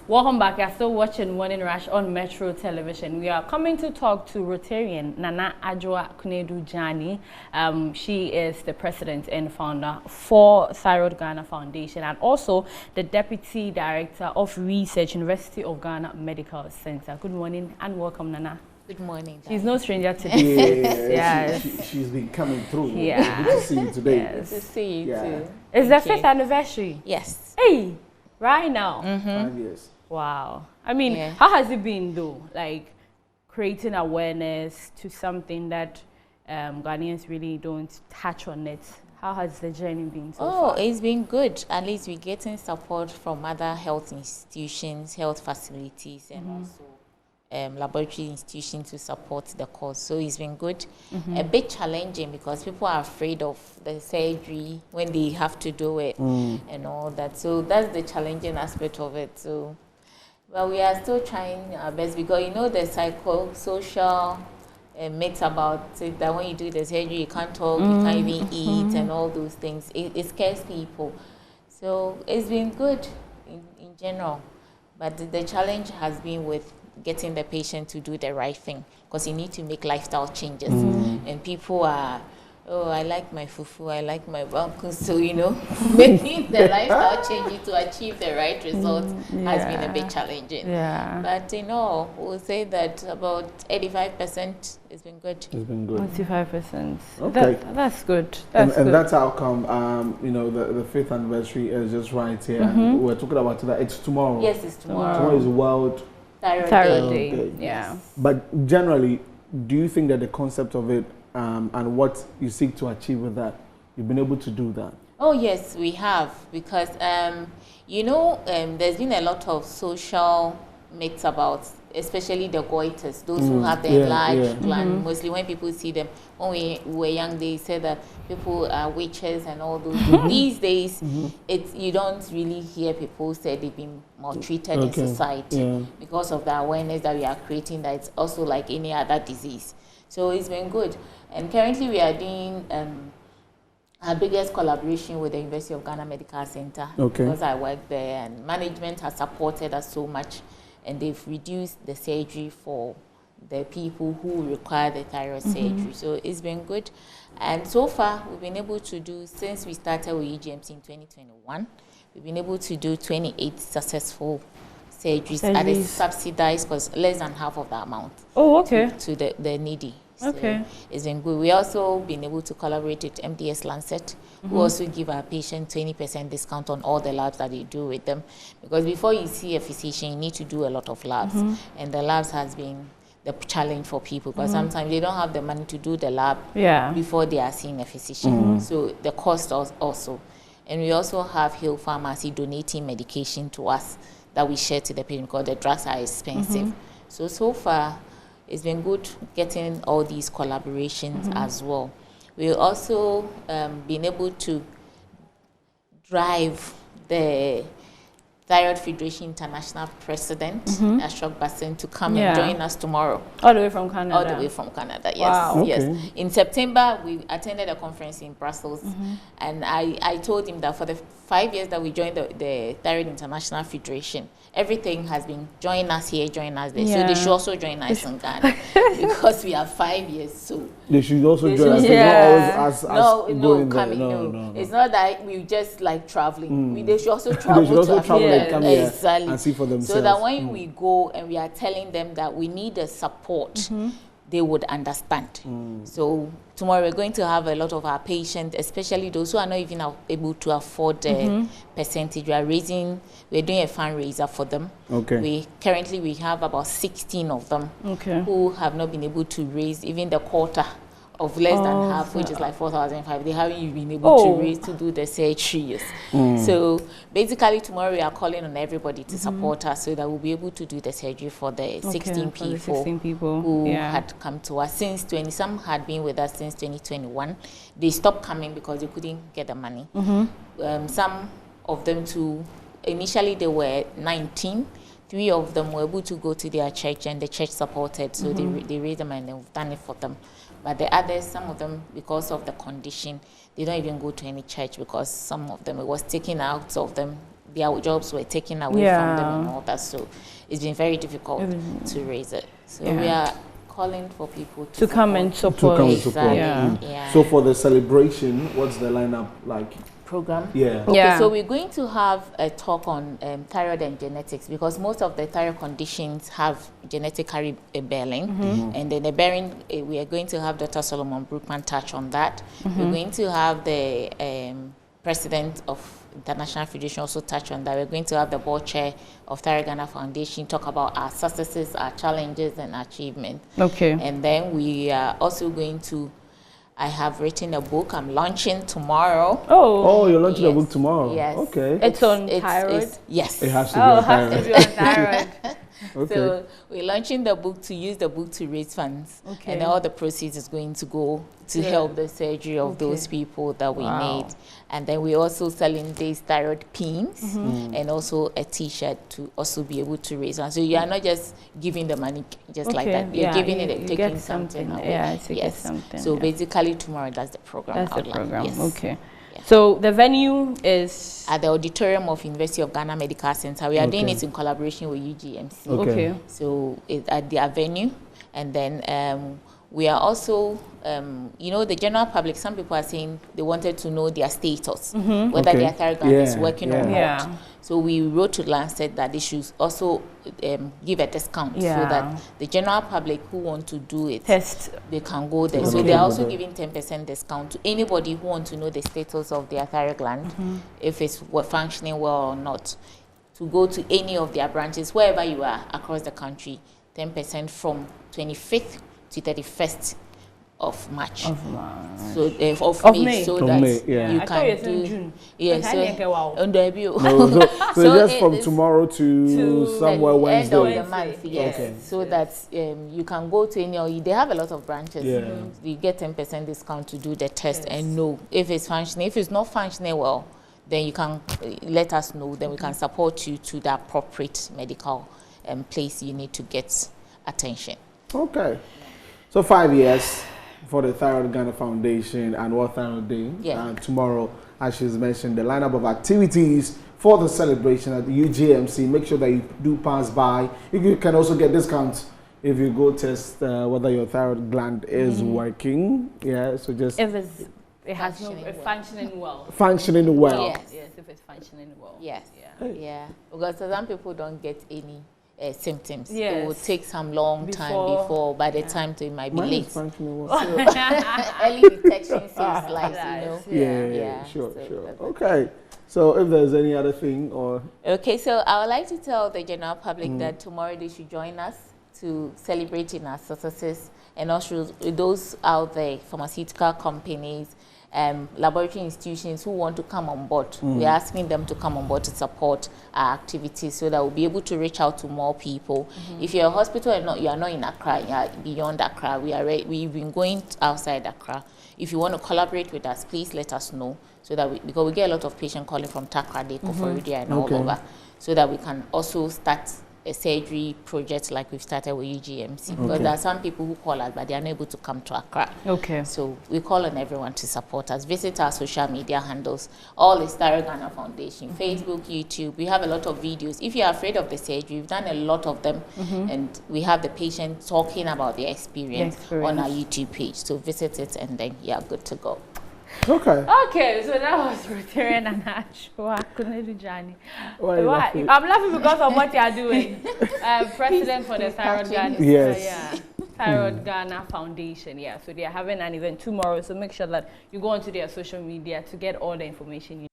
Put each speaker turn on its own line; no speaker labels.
Welcome back. You're still watching Morning Rush on Metro Television. We are coming to talk to Rotarian Nana ADWOA KONADU DSANE. She is the president and founder for Thyroid Ghana Foundation and also the deputy director of research, University of Ghana Medical Center. Good morning and welcome, Nana.
Good morning.
She's no stranger to this.
Yes. She's been coming through.
Yeah.
Good to see you today.
Yes.
Good to see you too.
It's the 5th anniversary.
Yes.
Hey, right now.
5 years.
Wow. I mean, how has it been though? Like creating awareness to something that Ghanaians really don't touch on it. How has the journey been so far?
It's been good. At least we're getting support from other health institutions, health facilities, and also laboratory institutions to support the cause. So it's been good. A bit challenging because people are afraid of the surgery when they have to do it and all that. So that's the challenging aspect of it. So, well, we are still trying our best because you know the psychosocial myths about it, that when you do the surgery you can't talk, you can't even eat and all those things. It scares people. So it's been good in general. But the challenge has been with getting the patient to do the right thing because you need to make lifestyle changes. And people are, oh, I like my fufu, I like my banku. So, you know, making the lifestyle changes to achieve the right results has been a bit challenging. But, you know, we'll say that about 85% has been good.
It's been good.
25%.
Okay.
That's good.
And that's how come, you know, the 5th anniversary is just right here. We're talking about that. It's tomorrow.
Yes, it's tomorrow.
Tomorrow is World
Thyroid
Day.
Day.
Yeah.
But generally, do you think that the concept of it and what you seek to achieve with that, you've been able to do that?
Oh, yes, we have. Because, you know, there's been a lot of social myths about, especially the goiters, those who have the large gland. Mostly when people see them, when we were young, they said that people are witches and all those. These days, you don't really hear people say they've been maltreated in society because of the awareness that we are creating, that it's also like any other disease. So it's been good. And currently we are doing our biggest collaboration with the University of Ghana Medical Center because I work there, and management has supported us so much, and they've reduced the surgery for the people who require the thyroid surgery. So it's been good. And so far, we've been able to do, since we started with EGMC in 2021, we've been able to do 28 successful surgeries at a subsidized, because less than half of the amount to the needy. So it's been good. We also been able to collaborate with MDS Lancet, who also give our patients 20% discount on all the labs that they do with them. Because before you see a physician, you need to do a lot of labs. And the labs has been the challenge for people because sometimes they don't have the money to do the lab before they are seeing a physician. So the cost also. And we also have Hill Pharmacy donating medication to us that we share to the patient because the drugs are expensive. So far, it's been good getting all these collaborations as well. We've also been able to drive the Thyroid Federation International President, Ashok Basen, to come and join us tomorrow.
All the way from Canada?
All the way from Canada, yes.
Wow.
Yes. In September, we attended a conference in Brussels, and I told him that for the 5 years that we joined the Thyroid International Federation, everything has been join us here, join us there. So they should also join us in Ghana because we have 5 years. So
they should also join us. It's not always
no, coming. No. It's not that we just like traveling. They should also travel.
They should also travel and come here
exactly.
and see for themselves.
So that when we go and we are telling them that we need the support, they would understand. So tomorrow we're going to have a lot of our patients, especially those who are not even able to afford the percentage. We're doing a fundraiser for them. Currently we have about 16 of them who have not been able to raise even the quarter of less than half, which is like 4,500. They haven't even been able to raise to do the surgery. So basically tomorrow we are calling on everybody to support us so that we'll be able to do the surgery for the 16 people who had come to us since some had been with us since 2021. They stopped coming because they couldn't get the money. Some of them too, initially they were 19. 3 of them were able to go to their church and the church supported, so they raised them and they've done it for them. But the others, some of them, because of the condition, they don't even go to any church because some of them, it was taken out of them their jobs were taken away from them and all that. So it's been very difficult to raise it. So we are calling for people to
come and support.
So for the celebration, what's the lineup like?
Program?
Yeah.
Okay, so we're going to have a talk on thyroid and genetics, because most of the thyroid conditions have genetic bearing. And then the bearing, we are going to have Dr. Solomon Brookman touch on that. We're going to have the president of International Federation also touch on that. We're going to have the board chair of Thyroid Ghana Foundation talk about our successes, our challenges, and achievements.
Okay.
And then we are also going to, I have written a book I'm launching tomorrow.
Oh, you're launching a book tomorrow?
Yes.
Okay.
It's on thyroid?
Yes.
It has to be on thyroid.
It has to be on thyroid.
Okay.
So we're launching the book to use the book to raise funds.
Okay.
And all the proceeds is going to go to help the surgery of those people that we need. And then we're also selling these thyroid pins and also a t-shirt to also be able to raise funds. So you are not just giving the money just like that. You're giving it and taking something away.
Yeah, get something.
So basically tomorrow that's the program.
That's the program.
Yes.
Okay. So the venue is
at the auditorium of University of Ghana Medical Center. We are doing it in collaboration with UGMC.
Okay.
So it's at their venue, and then we are also, you know, the general public. Some people are saying they wanted to know their status, whether their thyroid gland is working or not. So we wrote to Lancet that they should also give a discount so that the general public who want to do it, they can go there. So they are also giving 10% discount to anybody who want to know the status of their thyroid gland, if it's functioning well or not, to go to any of their branches, wherever you are across the country, 10% from 25th to 31st of March. So of May, so that you can do.
June.
Yes.
So just from tomorrow to somewhere Wednesday.
End of the month, yes. Okay. So that you can go to any, or they have a lot of branches. You get 10% discount to do the test and know if it's functioning. If it's not functioning well, then you can let us know. Then we can support you to the appropriate medical place you need to get attention.
Okay. So 5 years for the Thyroid Ghana Foundation and World Thyroid Day. And tomorrow, as she's mentioned, the lineup of activities for the celebration at the UGMC. Make sure that you do pass by. You can also get discounts if you go test whether your thyroid gland is working. Yeah, so just
if it has functioning well.
Functioning well.
Yes, if it's functioning well.
Yes. Yeah. Because some people don't get any symptoms. It will take some long time before, by the time it might be late. So early detection saves lives, you know.
Sure. Okay. So if there's any other thing or...
Okay, so I would like to tell the general public that tomorrow they should join us to celebrate in our successes, and also those out there, pharmaceutical companies, laboratory institutions who want to come on board. We're asking them to come on board to support our activities so that we'll be able to reach out to more people. If you're a hospital and you are not in Accra, you are beyond Accra, we've been going outside Accra. If you want to collaborate with us, please let us know so that because we get a lot of patients calling from Takra, Florida, and all over, so that we can also start a surgery project like we've started with UGMC. Because there are some people who call us, but they are not able to come to Accra. So we call on everyone to support us. Visit our social media handles. All is Thyroid Ghana Foundation, Facebook, YouTube. We have a lot of videos. If you're afraid of the surgery, we've done a lot of them. And we have the patient talking about their experience on our YouTube page. So visit it and then you're good to go.
Okay, so that was ROTARIAN and ADWOA KONADU DSANE. I'm laughing because of what you are doing. President for the Thyroid Ghana, Thyroid Ghana Foundation. So they are having an event tomorrow. So make sure that you go onto their social media to get all the information you need.